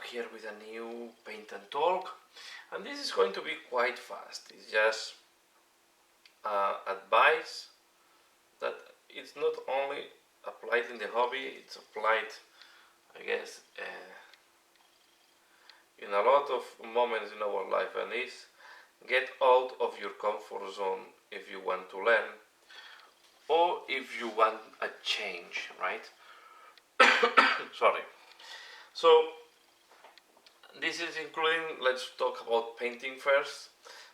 here with a new Paint and Talk, and this is going to be quite fast. It's just advice that it's not only applied in the hobby, it's applied, I guess, in a lot of moments in our life, and is get out of your comfort zone if you want to learn or if you want a change, right? Sorry. So this is including, let's talk about painting first,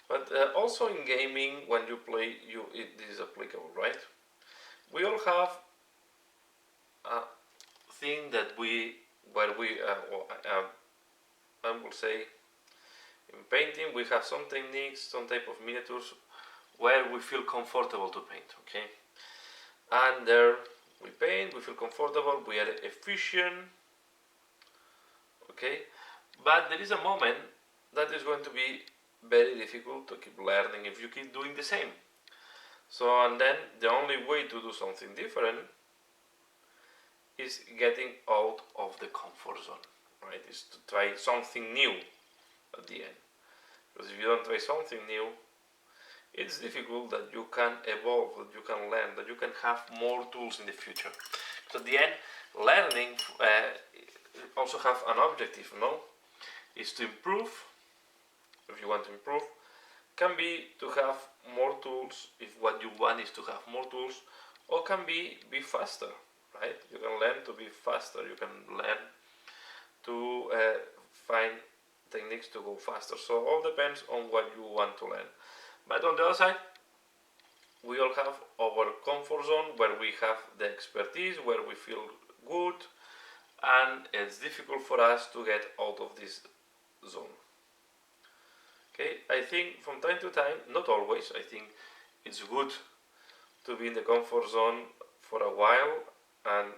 but also in gaming, when you play, this is applicable, right? We all have a thing that I will say, in painting we have some techniques, some type of miniatures where we feel comfortable to paint, okay? And there we paint, we feel comfortable, we are efficient, okay? But there is a moment that is going to be very difficult to keep learning if you keep doing the same. So, and then the only way to do something different is getting out of the comfort zone, right? Is to try something new at the end. Because if you don't try something new, it's difficult that you can evolve, that you can learn, that you can have more tools in the future. So at the end, learning also have an objective, no? Is to improve, if you want to improve, can be to have more tools, if what you want is to have more tools, or can be faster, right? You can learn to be faster, you can learn to find techniques to go faster. So all depends on what you want to learn. But on the other side, we all have our comfort zone where we have the expertise, where we feel good, and it's difficult for us to get out of this zone. Okay, I think from time to time, not always, I think it's good to be in the comfort zone for a while, and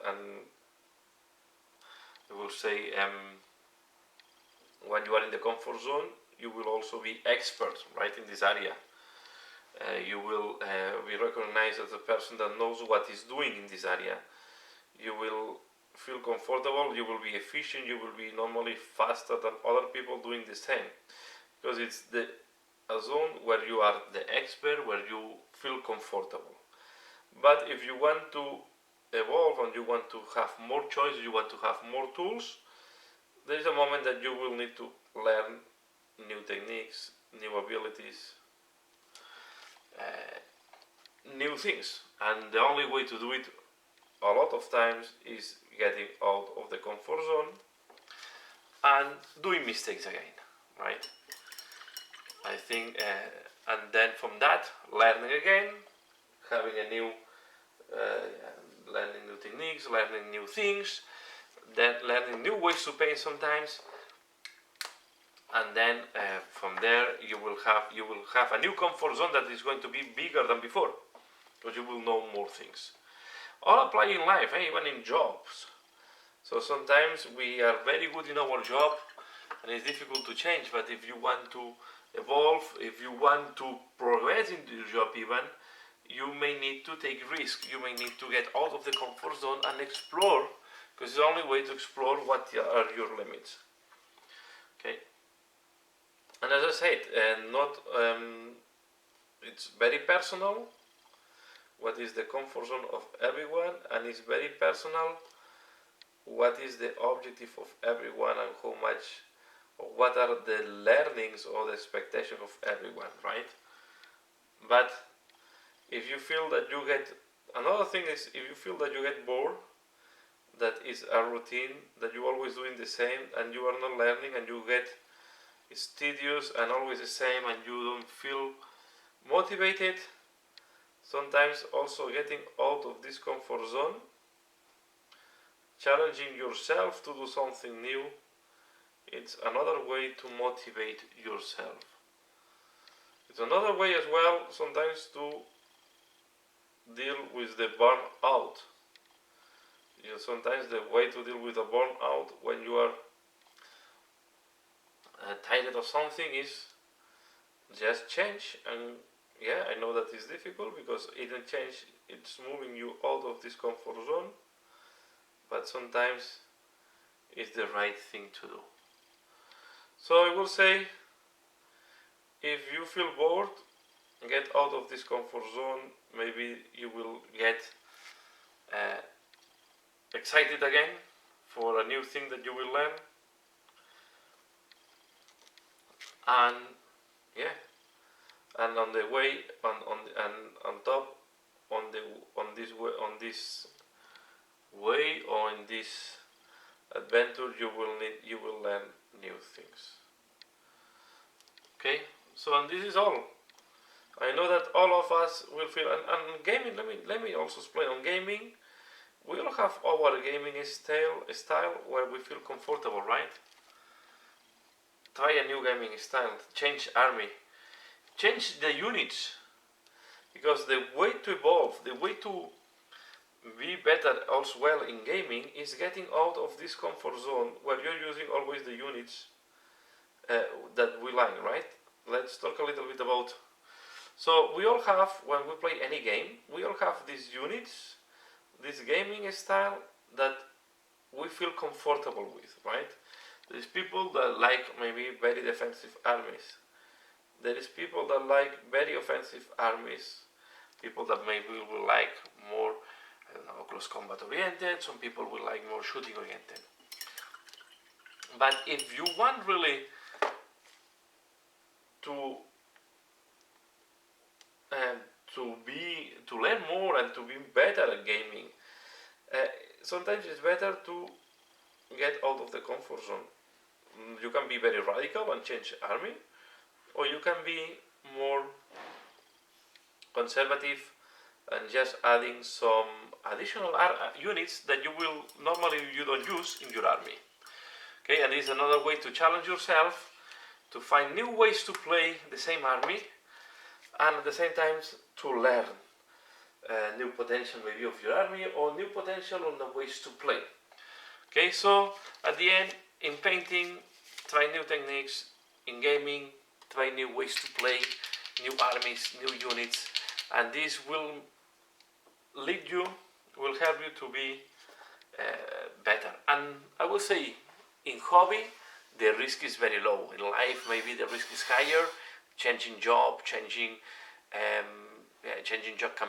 I will say when you are in the comfort zone, you will also be expert, right, in this area. You will be recognized as a person that knows what is doing in this area. You will feel comfortable, you will be efficient, you will be normally faster than other people doing the same. Because it's a zone where you are the expert, where you feel comfortable. But if you want to evolve and you want to have more choice, you want to have more tools, there is a moment that you will need to learn new techniques, new abilities, new things. And the only way to do it a lot of times is getting out of the comfort zone and doing mistakes again, right? I think, and then from that, learning again, having a new, learning new techniques, learning new things, then learning new ways to paint sometimes, and then from there you will have a new comfort zone that is going to be bigger than before, because you will know more things. All apply in life, even in jobs. So sometimes we are very good in our job, and it's difficult to change. But if you want to evolve, if you want to progress in your job even, you may need to take risk. You may need to get out of the comfort zone and explore, because it's the only way to explore what are your limits. Okay. And as I said, it's very personal. What is the comfort zone of everyone, and it's very personal what is the objective of everyone and how much, or what are the learnings or the expectation of everyone, right? But if you feel that you get, another thing is, if you feel that you get bored, that is a routine, that you're always doing the same and you are not learning, and you get, it's tedious and always the same, and you don't feel motivated, sometimes also getting out of this comfort zone, challenging yourself to do something new, it's another way to motivate yourself. It's another way as well sometimes to deal with the burnout. Sometimes the way to deal with a burnout when you are tired of something is just change. And yeah, I know that is difficult, because even change, it's moving you out of this comfort zone, but sometimes it's the right thing to do. So I will say, if you feel bored, get out of this comfort zone. Maybe you will get excited again for a new thing that you will learn. And yeah, and on the way, on top, on this way, or in this adventure, you will learn new things. Okay, so and this is all. I know that all of us will feel, and gaming. Let me also explain. On gaming, we all have our gaming style where we feel comfortable, right? Try a new gaming style. Change army. Change the units, because the way to evolve, the way to be better also well in gaming is getting out of this comfort zone where you're using always the units that we like, right? Let's talk a little bit about. So we all have, when we play any game, we all have these units, this gaming style that we feel comfortable with, right? There's people that like maybe very defensive armies. There is people that like very offensive armies. People that maybe will like more, I don't know, close combat oriented. Some people will like more shooting oriented. But if you want really to learn more and to be better at gaming, sometimes it's better to get out of the comfort zone. You can be very radical and change army, or you can be more conservative and just adding some additional units that you don't use in your army. Okay, and this is another way to challenge yourself to find new ways to play the same army, and at the same time to learn new potential maybe of your army, or new potential on the ways to play. Okay, so at the end, in painting, try new techniques. In gaming, try new ways to play, new armies, new units, and this will help you to be better. And I will say, in hobby, the risk is very low. In life, maybe the risk is higher. Changing job can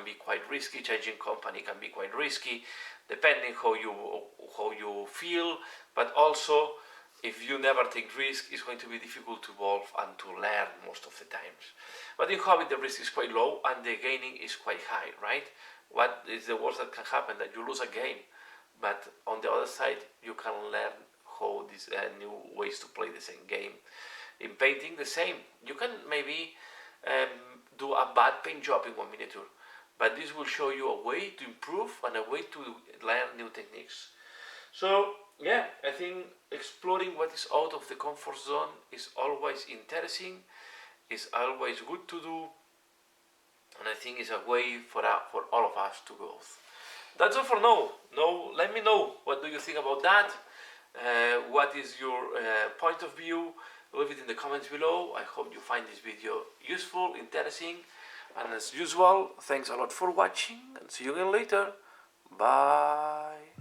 be quite risky. Changing company can be quite risky, depending how you feel. But also, if you never take risk, it's going to be difficult to evolve and to learn most of the times. But in hobby, the risk is quite low and the gaining is quite high, right? What is the worst that can happen? That you lose a game, but on the other side, you can learn how these new ways to play the same game. In painting, the same. You can maybe do a bad paint job in one miniature, but this will show you a way to improve and a way to learn new techniques. So yeah, I think exploring what is out of the comfort zone is always interesting, is always good to do, and I think it's a way for all of us to go. That's all for now. Let me know, what do you think about that? What is your point of view? Leave it in the comments below. I hope you find this video useful, interesting, and as usual, thanks a lot for watching, and see you again later. Bye.